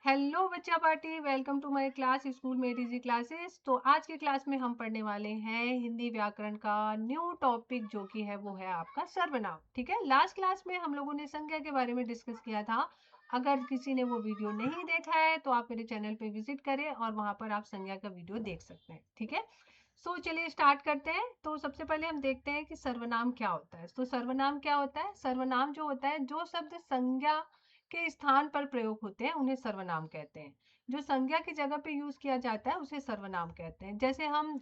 Hello बच्चा party, welcome to my class school में easy classes. तो आज की क्लास में हम पढ़ने वाले हैं हिंदी व्याकरण का न्यू टॉपिक जो कि है वो है आपका सर्वनाम। ठीक है, लास्ट क्लास में हम लोगों ने संज्ञा के बारे में डिस्कस किया था। अगर किसी ने वो वीडियो नहीं देखा है तो आप मेरे चैनल पे विजिट करें और वहां पर आप संज्ञा का वीडियो देख सकते हैं। ठीक है, सो चलिए स्टार्ट करते हैं। तो सबसे पहले हम देखते हैं कि सर्वनाम क्या होता है। तो सर्वनाम क्या होता है? सर्वनाम जो होता है, जो शब्द संज्ञा के स्थान पर प्रयोग होते हैं उन्हें सर्वनाम कहते हैं। जो संज्ञा की जगह पे यूज किया जाता है उसे सर्वनाम कहते हैं। जैसे हम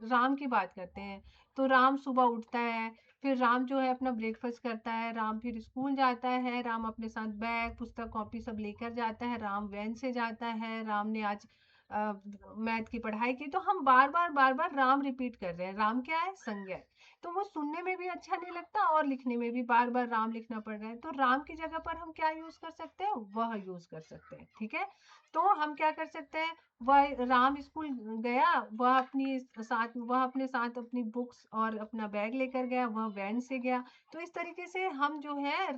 राम की बात करते हैं तो राम सुबह उठता है, फिर राम जो है अपना ब्रेकफास्ट करता है, राम फिर स्कूल जाता है, राम अपने साथ बैग पुस्तक कॉपी सब लेकर जाता है, राम वैन से जाता है, राम ने आज मैथ की पढ़ाई की। तो हम बार बार राम रिपीट कर रहे हैं। राम क्या है? संज्ञा है। तो वो सुनने में भी अच्छा नहीं लगता और लिखने में भी बार बार राम लिखना पड़ रहा है। तो राम की जगह पर हम क्या यूज कर सकते हैं? वह यूज कर सकते हैं। ठीक है, तो हम क्या कर सकते हैं? वह राम स्कूल गया, वह अपने साथ अपनी बुक्स और अपना बैग लेकर गया, वह वैन से गया। तो इस तरीके से हम जो है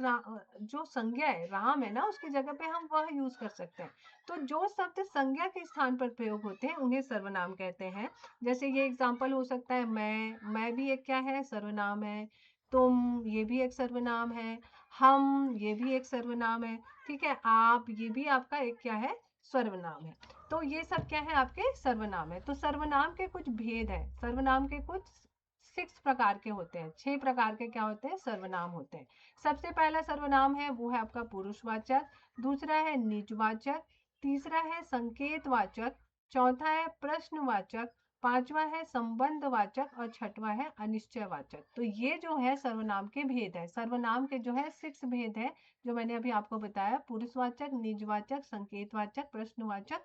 जो संज्ञा है राम है ना, उसकी जगह पे हम वह यूज कर सकते हैं। तो जो शब्द संज्ञा के स्थान पर प्रयोग होते हैं उन्हें सर्वनाम कहते हैं। जैसे ये एग्जाम्पल हो सकता है, मैं भी एक क्या है? सर्वनाम है। तुम, ये भी एक सर्वनाम है। हम, ये भी एक सर्वनाम है। ठीक है, आप, ये भी आपका एक क्या है? सर्वनाम है। तो ये सब क्या है? आपके सर्वनाम है। तो सर्वनाम के कुछ भेद हैं। सर्वनाम के कुछ 6 प्रकार के होते हैं, 6 प्रकार के क्या होते हैं? सर्वनाम होते हैं। सबसे पहला सर्वनाम है वो है आपका पुरुषवाचक, दूसरा है निजवाचक, तीसरा है संकेतवाचक, चौथा है प्रश्नवाचक, पांचवा है संबंधवाचक और छठवां है अनिश्चयवाचक। तो ये जो है सर्वनाम के भेद है। सर्वनाम के जो है 6 भेद है जो मैंने अभी आपको बताया: पुरुषवाचक, निजवाचक, संकेतवाचक, प्रश्नवाचक,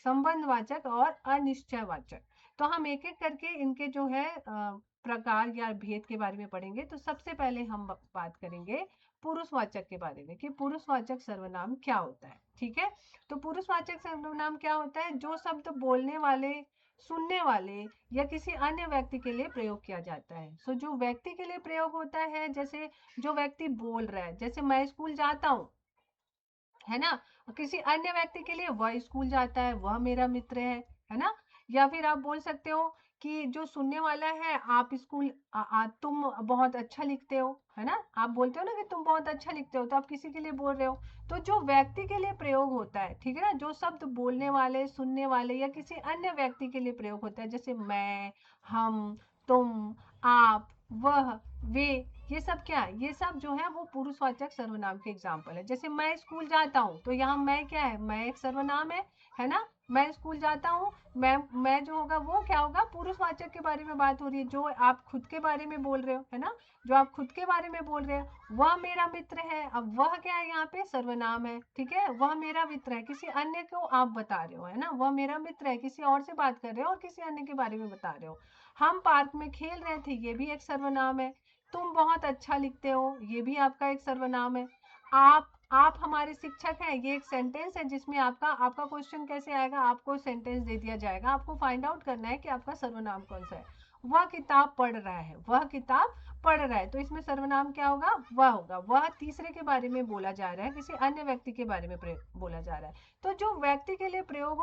संबंधवाचक और अनिश्चयवाचक। तो हम एक एक करके इनके जो है प्रकार या भेद के बारे में पढ़ेंगे। तो सबसे पहले हम बात करेंगे पुरुषवाचक के बारे में कि पुरुषवाचक सर्वनाम क्या होता है। ठीक है, तो पुरुषवाचक सर्वनाम क्या होता है? जो शब्द बोलने वाले, सुनने वाले या किसी अन्य व्यक्ति के लिए प्रयोग किया जाता है। सो जो व्यक्ति के लिए प्रयोग होता है, जैसे जो व्यक्ति बोल रहा है, जैसे मैं स्कूल जाता हूँ, है ना? किसी अन्य व्यक्ति के लिए वह स्कूल जाता है, वह मेरा मित्र है ना? या फिर आप बोल सकते हो कि जो सुनने वाला है, आप स्कूल तुम बहुत अच्छा लिखते हो, है ना? आप बोलते हो ना कि तुम बहुत अच्छा लिखते हो, तो आप किसी के लिए बोल रहे हो। तो जो व्यक्ति के लिए प्रयोग होता है, ठीक है ना, जो शब्द बोलने वाले, सुनने वाले या किसी अन्य व्यक्ति के लिए प्रयोग होता है, जैसे मैं, हम, तुम, आप, वह, वे, ये सब क्या है? ये सब जो है वो पुरुषवाचक सर्वनाम के एग्जाम्पल है। जैसे मैं स्कूल जाता हूँ, तो यहाँ मैं क्या है? मैं एक सर्वनाम है ना? मैं स्कूल जाता हूँ, मैं जो होगा वो क्या होगा? पुरुषवाचक के बारे में बात हो रही है, जो आप खुद के बारे में बोल रहे हो, है ना? जो आप खुद के बारे में बोल रहे हो, वह मेरा मित्र है। अब वह क्या है? यहाँ पे सर्वनाम है। ठीक है, वह मेरा मित्र है, किसी अन्य को आप बता रहे हो, है ना? वह मेरा मित्र है, किसी और से बात कर रहे हो और किसी अन्य के बारे में बता रहे हो। हम पार्क में खेल रहे थे, ये भी एक सर्वनाम है। तुम बहुत अच्छा लिखते हो, ये भी आपका एक सर्वनाम है। आप हमारे शिक्षक हैं, ये एक सेंटेंस है जिसमें आपका आपका क्वेश्चन कैसे आएगा? आपको सेंटेंस दे दिया जाएगा, आपको फाइंड आउट करना है कि आपका सर्वनाम कौन सा है। वह किताब पढ़ रहा है, वह किताब पढ़ रहा है, तो इसमें सर्वनाम क्या होगा? वह होगा। वह तीसरे के बारे में बोला जा रहा है, किसी अन्य व्यक्ति के बारे में बोला जा रहा है। तो जो व्यक्ति के लिए प्रयोग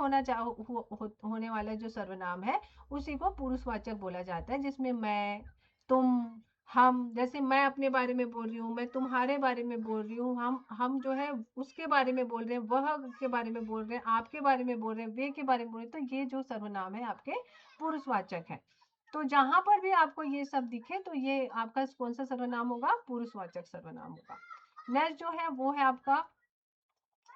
होने वाला जो सर्वनाम है उसी को पुरुषवाचक बोला जाता है, जिसमें मैं, तुम, हम, जैसे मैं अपने बारे में बोल रही हूँ, मैं तुम्हारे बारे में बोल रही हूँ, हम जो है उसके बारे में बोल रहे हैं, वह के बारे में बोल रहे हैं, आपके बारे में बोल रहे हैं, वे के बारे में बोल रहे हैं। तो ये जो सर्वनाम है आपके पुरुषवाचक है। तो जहां पर भी आपको ये सब दिखे तो ये आपका कौन सा सर्वनाम होगा? पुरुषवाचक सर्वनाम होगा। नेक्स्ट जो है वो है आपका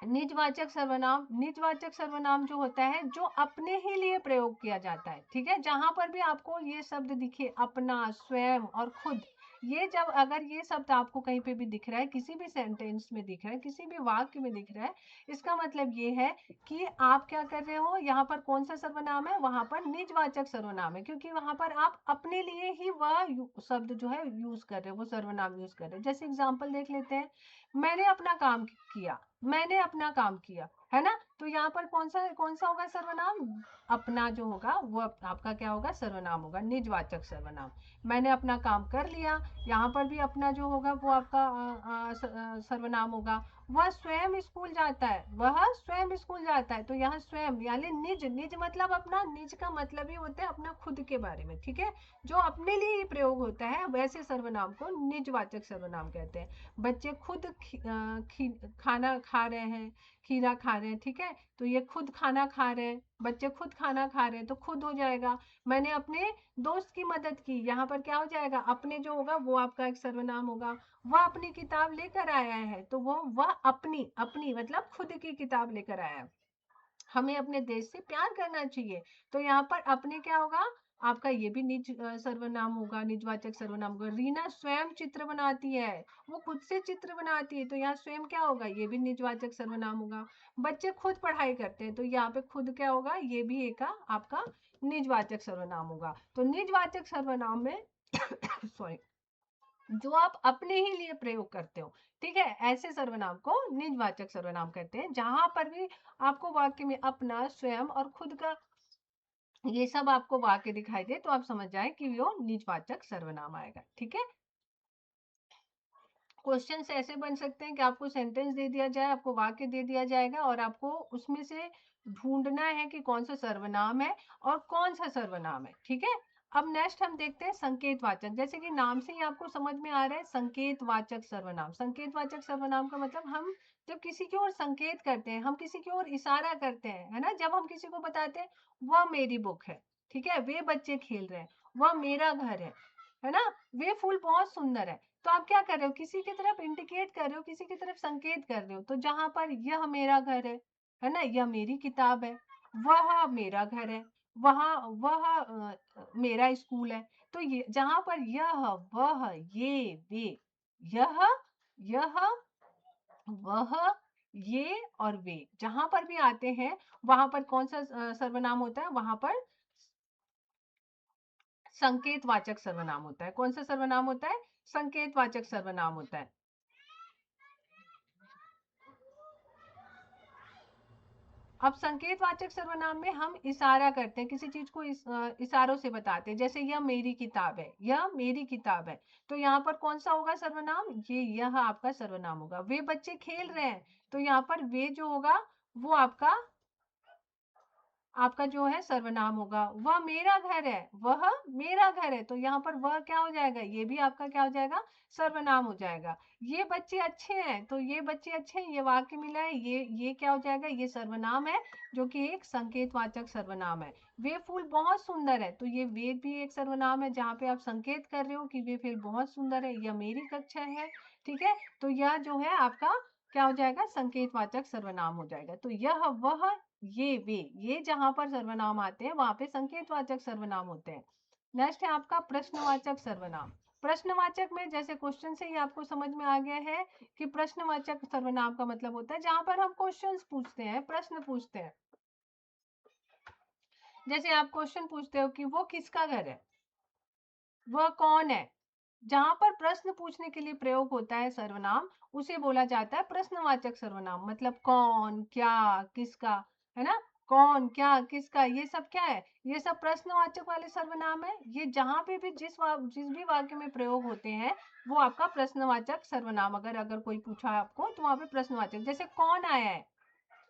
निजवाचक सर्वनाम। निजवाचक सर्वनाम जो होता है, जो अपने ही लिए प्रयोग किया जाता है। ठीक है, जहां पर भी आपको ये शब्द दिखे, अपना, स्वयं और खुद, ये जब अगर ये शब्द आपको कहीं पे भी दिख रहा है, किसी भी सेंटेंस में दिख रहा है, किसी भी वाक्य में दिख रहा है, इसका मतलब ये है कि आप क्या कर रहे हो? यहाँ पर कौन सा सर्वनाम है? वहां पर निजवाचक सर्वनाम है, क्योंकि वहां पर आप अपने लिए ही वह शब्द जो है यूज कर रहे हो, वो सर्वनाम यूज कर रहे हो। जैसे एग्जाम्पल देख लेते हैं, मैंने अपना काम किया, मैंने अपना काम किया, है ना। तो यहाँ पर कौन सा होगा सर्वनाम? अपना जो होगा वो आपका क्या होगा? सर्वनाम होगा, निजवाचक सर्वनाम। मैंने अपना काम कर लिया, यहाँ पर भी अपना जो होगा वो आपका सर्वनाम होगा। वह स्वयं स्कूल जाता है, वह स्वयं स्कूल जाता है, तो यहाँ स्वयं यानी निज, निज मतलब अपना, निज का मतलब ही होता है अपना खुद के बारे में, ठीक है। जो अपने लिए ही प्रयोग होता है वैसे सर्वनाम को निजवाचक सर्वनाम कहते हैं। बच्चे खुद खाना खा रहे हैं, खीरा खा रहे हैं, ठीक है। तो ये खुद खाना खा रहे हैं, बच्चे खुद खाना खा रहे हैं, तो खुद हो जाएगा। मैंने अपने दोस्त की मदद की, यहाँ पर क्या हो जाएगा? अपने जो होगा वो आपका एक सर्वनाम होगा। वह अपनी किताब लेकर आया है, तो वह अपनी, अपनी मतलब खुद की किताब लेकर आया है। हमें अपने देश से प्यार करना चाहिए, तो यहाँ पर अपने क्या होगा? आपका ये भी निज सर्वनाम होगा, निजवाचक सर्वनाम होगा। रीना स्वयं चित्र बनाती है, वो खुद से चित्र बनाती है, तो यहाँ स्वयं क्या होगा? ये भी निजवाचक सर्वनाम होगा। बच्चे खुद पढ़ाई करते हैं, तो यहाँ पे खुद क्या होगा? ये भी एक आपका निजवाचक सर्वनाम होगा। तो निजवाचक सर्वनाम में सॉरी, जो आप अपने ही लिए प्रयोग करते हो, ठीक है, ऐसे सर्वनाम को निजवाचक सर्वनाम कहते हैं। जहां पर भी आपको वाक्य में अपना, स्वयं और खुद का ये सब आपको वाक्य दिखाई दे, तो आप समझ जाए कि वो निजवाचक सर्वनाम आएगा, ठीक है। क्वेश्चन ऐसे बन सकते हैं कि आपको सेंटेंस दे दिया जाए, आपको वाक्य दे दिया जाएगा और आपको उसमें से ढूंढना है कि कौन सा सर्वनाम है और कौन सा सर्वनाम है, ठीक है। अब नेक्स्ट हम देखते हैं संकेतवाचक। जैसे कि नाम से ही आपको समझ में आ रहा है, संकेतवाचक सर्वनाम। संकेतवाचक सर्वनाम का मतलब हम जब किसी की ओर संकेत करते हैं, हम किसी की ओर इशारा करते हैं, है ना। जब हम किसी को बताते हैं वह मेरी बुक है, ठीक है, वे बच्चे खेल रहे हैं, वह मेरा घर है ना, वे फूल बहुत सुंदर है। तो आप क्या कर रहे हो? किसी की तरफ इंडिकेट कर रहे हो, किसी की तरफ संकेत कर रहे हो। तो जहां पर यह मेरा घर है ना, यह मेरी किताब है, वह मेरा घर है, वहां वह मेरा स्कूल है। तो ये जहां पर यह, वह, ये, वे, यह, यह, वह, ये और वे जहां पर भी आते हैं, वहां पर कौन सा सर्वनाम होता है? वहां पर संकेतवाचक सर्वनाम होता है। कौन सा सर्वनाम होता है? संकेतवाचक सर्वनाम होता है। अब संकेतवाचक सर्वनाम में हम इशारा करते हैं, किसी चीज को इशारों से बताते हैं। जैसे यह मेरी किताब है, यह मेरी किताब है, तो यहाँ पर कौन सा होगा सर्वनाम? यह आपका सर्वनाम होगा। वे बच्चे खेल रहे हैं, तो यहाँ पर वे जो होगा वो आपका जो है सर्वनाम होगा। वह मेरा घर है, वह मेरा घर है, तो यहाँ पर वह क्या हो जाएगा? ये भी आपका क्या हो जाएगा? सर्वनाम हो जाएगा। ये बच्चे अच्छे हैं, तो ये बच्चे अच्छे हैं, ये वाक्य मिला है, ये क्या हो जाएगा? ये सर्वनाम है, जो कि एक संकेतवाचक सर्वनाम है। वे फूल बहुत सुंदर है, तो ये वे भी एक सर्वनाम है, जहाँ पे आप संकेत कर रहे हो कि वे फूल बहुत सुंदर है, यह मेरी कक्षा है, ठीक है। तो यह जो है आपका क्या हो जाएगा? संकेतवाचक सर्वनाम हो जाएगा। तो यह, वह, ये, वे, ये जहां पर सर्वनाम आते हैं वहां पे संकेतवाचक सर्वनाम होते हैं। नेक्स्ट है आपका प्रश्नवाचक सर्वनाम। प्रश्नवाचक में जैसे क्वेश्चन से ही आपको समझ में आ गया है कि प्रश्नवाचक सर्वनाम का मतलब होता है जहां पर हम क्वेश्चंस पूछते हैं, प्रश्न पूछते हैं। जैसे आप क्वेश्चन पूछते हो कि वो किसका घर है, वह कौन है। जहां पर प्रश्न पूछने के लिए प्रयोग होता है सर्वनाम, उसे बोला जाता है प्रश्नवाचक सर्वनाम। मतलब कौन, क्या, किसका, है ना। कौन, क्या, किसका, ये सब क्या है? ये सब प्रश्नवाचक वाले सर्वनाम है। ये जहां पे भी जिस भी वाक्य में प्रयोग होते हैं वो आपका प्रश्नवाचक सर्वनाम। अगर अगर कोई पूछा आपको तो वहां पे प्रश्नवाचक, जैसे कौन आया है,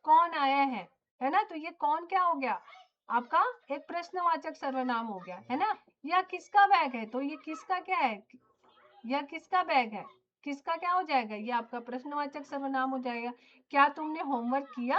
कौन आया है ना, तो ये कौन क्या हो गया? आपका एक प्रश्नवाचक सर्वनाम हो गया, है ना। या किसका बैग है, तो ये किसका क्या है? यह किसका बैग है, किसका क्या हो जाएगा? ये आपका प्रश्नवाचक सर्वनाम हो जाएगा। क्या तुमने होमवर्क किया,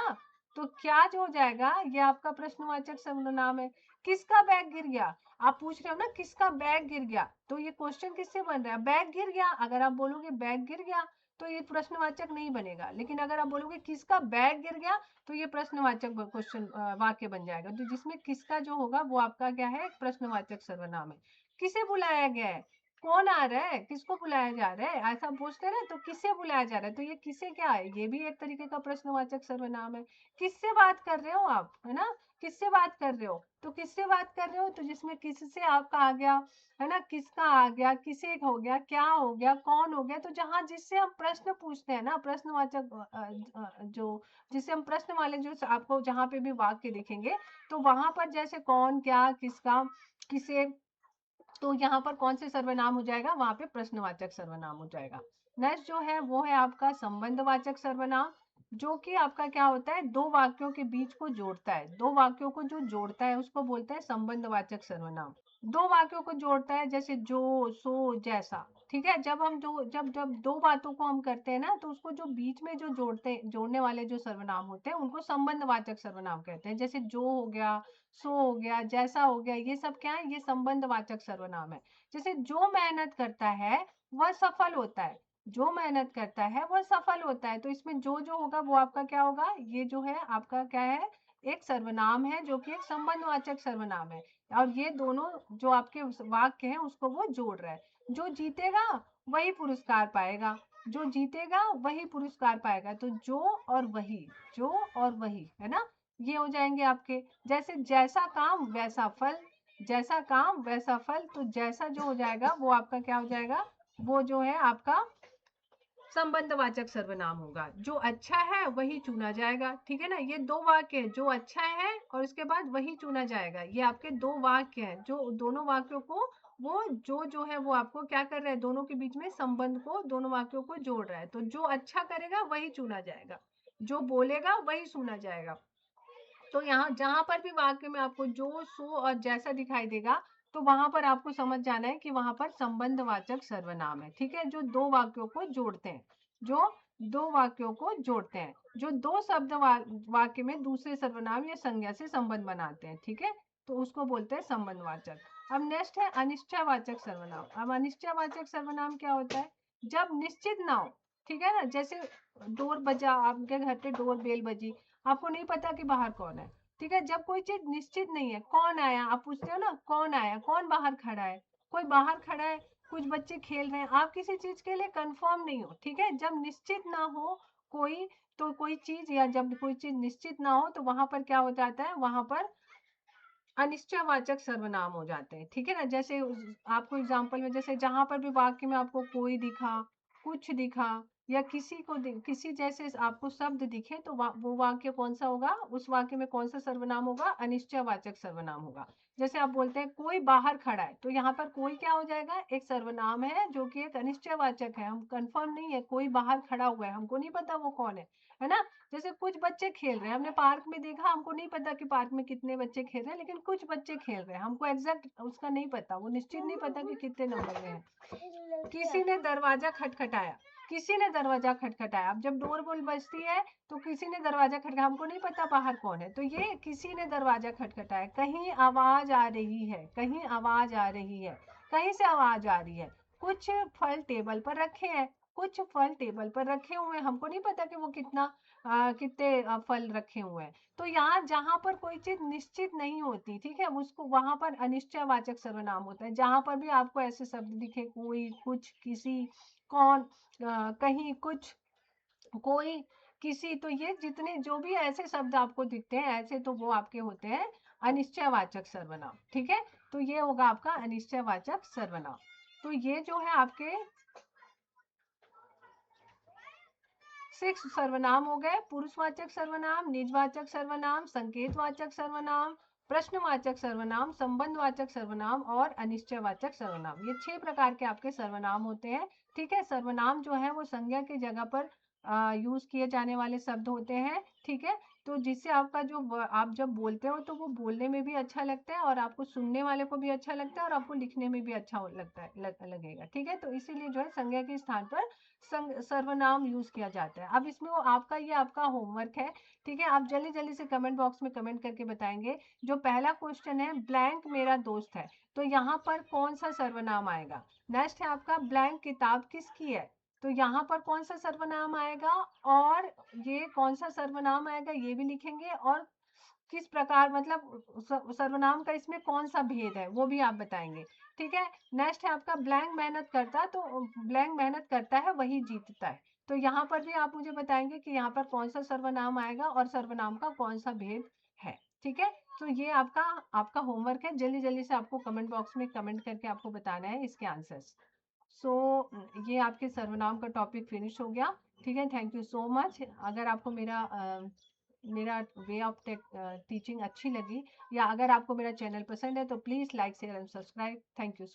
तो क्या जो हो जाएगा ये आपका प्रश्नवाचक सर्वनाम है। किसका बैग गिर गया, आप पूछ रहे हो ना किसका बैग गिर गया, तो ये क्वेश्चन किससे बन रहा है? बैग गिर गया। अगर आप बोलोगे बैग गिर गया तो ये प्रश्नवाचक नहीं बनेगा, लेकिन अगर आप बोलोगे किसका बैग गिर गया तो ये प्रश्नवाचक क्वेश्चन वाक्य बन जाएगा। तो जिसमें किसका जो होगा वो आपका क्या है? प्रश्नवाचक सर्वनाम है। किसे बुलाया गया है, कौन आ रहा है, किसको बुलाया जा रहा है, ऐसा पूछते हैं ना, तो किसे बुलाया जा रहा है, तो ये किसे क्या है, ये भी एक तरीके का प्रश्नवाचक सर्वनाम है। किससे बात कर रहे हो आप, है ना, किससे बात कर रहे हो, तो किससे बात कर रहे हो, तो जिसमें किससे आपका आ गया, है ना, किसका आ गया, किसे हो गया, क्या हो गया, कौन हो गया, तो जहां जिससे हम प्रश्न पूछते हैं ना, प्रश्नवाचक जो जिससे हम प्रश्न वाले जो आपको जहां पे भी वाक्य दिखेंगे, तो वहां पर जैसे कौन, क्या, किसका, किसे, तो यहाँ पर कौन से सर्वनाम हो जाएगा, वहां पे प्रश्नवाचक सर्वनाम हो जाएगा। नेक्स्ट जो है वो है आपका संबंधवाचक सर्वनाम, जो कि आपका क्या होता है, दो वाक्यों के बीच को जोड़ता है, दो वाक्यों को जो जोड़ता है उसको बोलते हैं संबंधवाचक सर्वनाम। दो वाक्यों को जोड़ता है, जैसे जो, सो, जैसा, ठीक है, जब हम दो जब जब दो बातों को हम करते हैं ना, तो उसको जो बीच में जो जोड़ने वाले जो सर्वनाम होते हैं उनको संबंधवाचक सर्वनाम कहते हैं। जैसे जो हो गया, सो हो गया, जैसा हो गया, ये सब क्या है, ये संबंधवाचक सर्वनाम है। जैसे जो मेहनत करता है वह सफल होता है, जो मेहनत करता है वह सफल होता है, तो इसमें जो होगा वो आपका क्या होगा, ये जो है आपका क्या है, एक सर्वनाम है जो कि एक संबंधवाचक सर्वनाम है। और ये दोनों जो आपके वाक्य हैं उसको वो जोड़ रहा है। जो जीतेगा वही पुरस्कार पाएगा, जो जीतेगा वही पुरस्कार पाएगा, तो जो और वही, जो और वही, है ना, ये हो जाएंगे आपके। जैसे जैसा काम वैसा फल, जैसा काम वैसा फल, तो जैसा जो हो जाएगा वो आपका क्या हो जाएगा, वो जो है आपका संबंधवाचक सर्वनाम होगा। जो अच्छा है वही चुना जाएगा, ठीक है ना, ये दो वाक्य है, जो अच्छा है और उसके बाद वही चुना जाएगा, ये आपके दो वाक्य हैं, जो दोनों वाक्यों को वो जो है वो आपको क्या कर रहा है, दोनों के बीच में संबंध को, दोनों वाक्यों को जोड़ रहा है। तो जो अच्छा करेगा वही चुना जाएगा, जो बोलेगा वही सुना जाएगा। तो यहाँ जहां पर भी वाक्य में आपको जो, सो और जैसा दिखाई देगा, तो वहां पर आपको समझ जाना है कि वहां पर संबंधवाचक सर्वनाम है, ठीक है, जो दो वाक्यों को जोड़ते हैं, जो दो वाक्यों को जोड़ते हैं, जो दो शब्द वाक्य में दूसरे सर्वनाम या संज्ञा से संबंध बनाते हैं, ठीक है, तो उसको बोलते हैं संबंधवाचक। अब नेक्स्ट है अनिश्चयवाचक सर्वनाम। अब अनिश्चयवाचक सर्वनाम क्या होता है, जब निश्चित ना हो, ठीक है ना, जैसे डोर बजा, आपके घर पे डोर बेल बजी, आपको नहीं पता कि बाहर कौन है, ठीक है, जब कोई चीज निश्चित नहीं है, कौन आया, आप पूछते हो ना कौन आया, कौन बाहर खड़ा है, कोई बाहर खड़ा है, कुछ बच्चे खेल रहे हैं, आप किसी चीज के लिए कंफर्म नहीं हो, ठीक है, जब निश्चित ना हो कोई, तो कोई चीज या जब कोई चीज निश्चित ना हो, तो वहां पर क्या हो जाता है, वहां पर अनिश्चयवाचक सर्वनाम हो जाते हैं, ठीक है ना। जैसे आपको एग्जांपल में, जैसे जहां पर भी वाक्य में आपको कोई दिखा, कुछ दिखा, या किसी को किसी जैसे आपको शब्द दिखे, तो वो वाक्य कौन सा होगा, उस वाक्य में कौन सा सर्वनाम होगा, अनिश्चयवाचक सर्वनाम होगा। जैसे आप बोलते हैं कोई बाहर खड़ा है, तो यहाँ पर कोई क्या हो जाएगा, एक सर्वनाम है जो कि एक अनिश्चयवाचक है, हम कंफर्म नहीं है, कोई बाहर खड़ा हुआ है, हमको नहीं पता वो कौन है ना। जैसे कुछ बच्चे खेल रहे हैं, हमने पार्क में देखा, हमको नहीं पता कि पार्क में कितने बच्चे खेल रहे हैं, लेकिन कुछ बच्चे खेल रहे हैं, हमको एग्जैक्ट उसका नहीं पता, वो निश्चित नहीं पता कि कितने नंबर में है। किसी ने दरवाजा खटखटाया, किसी ने दरवाजा खटखटाया, अब जब डोर बेल बजती है तो किसी ने दरवाजा खटखटाया, हमको नहीं पता बाहर कौन है, तो ये किसी ने दरवाजा खटखटाया। कहीं आवाज आ रही है, कहीं आवाज आ रही है, कहीं से आवाज आ रही है। कुछ फल टेबल पर रखे हैं, कुछ फल टेबल पर रखे हुए हैं, हमको नहीं पता कि वो कितने फल रखे हुए हैं। तो यहाँ जहां पर कोई चीज निश्चित नहीं होती, ठीक है, उसको वहां पर अनिश्चयवाचक सर्वनाम होता है। जहां पर भी आपको ऐसे शब्द दिखे, कोई, कुछ, किसी, कौन, कहीं, कुछ, कोई, किसी, तो ये जितने जो भी ऐसे शब्द आपको दिखते हैं ऐसे, तो वो आपके होते हैं अनिश्चयवाचक सर्वनाम, ठीक है। तो ये होगा आपका अनिश्चयवाचक सर्वनाम। तो ये जो है आपके 6 सर्वनाम हो गए, पुरुषवाचक सर्वनाम, निजवाचक सर्वनाम, संकेतवाचक सर्वनाम, प्रश्नवाचक सर्वनाम, संबंधवाचक सर्वनाम और अनिश्चयवाचक सर्वनाम। ये 6 प्रकार के आपके सर्वनाम होते हैं, ठीक है। सर्वनाम जो है वो संज्ञा की जगह पर यूज किए जाने वाले शब्द होते हैं, ठीक है। तो जिससे आपका जो आप जब बोलते हो तो वो बोलने में भी अच्छा लगता है, और आपको सुनने वाले को भी अच्छा लगता है, और आपको लिखने में भी अच्छा लगता है, लगेगा, ठीक है। तो इसीलिए जो है संज्ञा के स्थान पर सर्वनाम यूज किया जाता है। अब इसमें वो आपका, ये आपका होमवर्क है, ठीक है। आप जल्दी जल्दी से कमेंट बॉक्स में कमेंट करके बताएंगे। जो पहला क्वेश्चन है, ब्लैंक मेरा दोस्त है, तो यहाँ पर कौन सा सर्वनाम आएगा। नेक्स्ट है आपका, ब्लैंक किताब किसकी है, तो यहाँ पर कौन सा सर्वनाम आएगा, और ये कौन सा सर्वनाम आएगा ये भी लिखेंगे, और किस प्रकार, मतलब सर्वनाम का इसमें कौन सा भेद है वो भी आप बताएंगे। ठीक है। नेक्स्ट है आपका ब्लैंक मेहनत करता है, तो ब्लैंक मेहनत करता है वही जीतता है। तो यहाँ पर भी आप मुझे बताएंगे कि यहाँ पर कौन सा सर्वनाम आएगा और सर्वनाम का कौन सा भेद है। ठीक है। तो ये आपका आपका होमवर्क है, जल्दी जल्दी से आपको कमेंट बॉक्स में कमेंट करके आपको बताना है इसके आंसर्स। सो ये आपके सर्वनाम का टॉपिक फिनिश हो गया। ठीक है। Thank you so much. अगर आपको मेरा वे ऑफ टीचिंग अच्छी लगी, या अगर आपको मेरा चैनल पसंद है, तो please like share and subscribe. Thank you.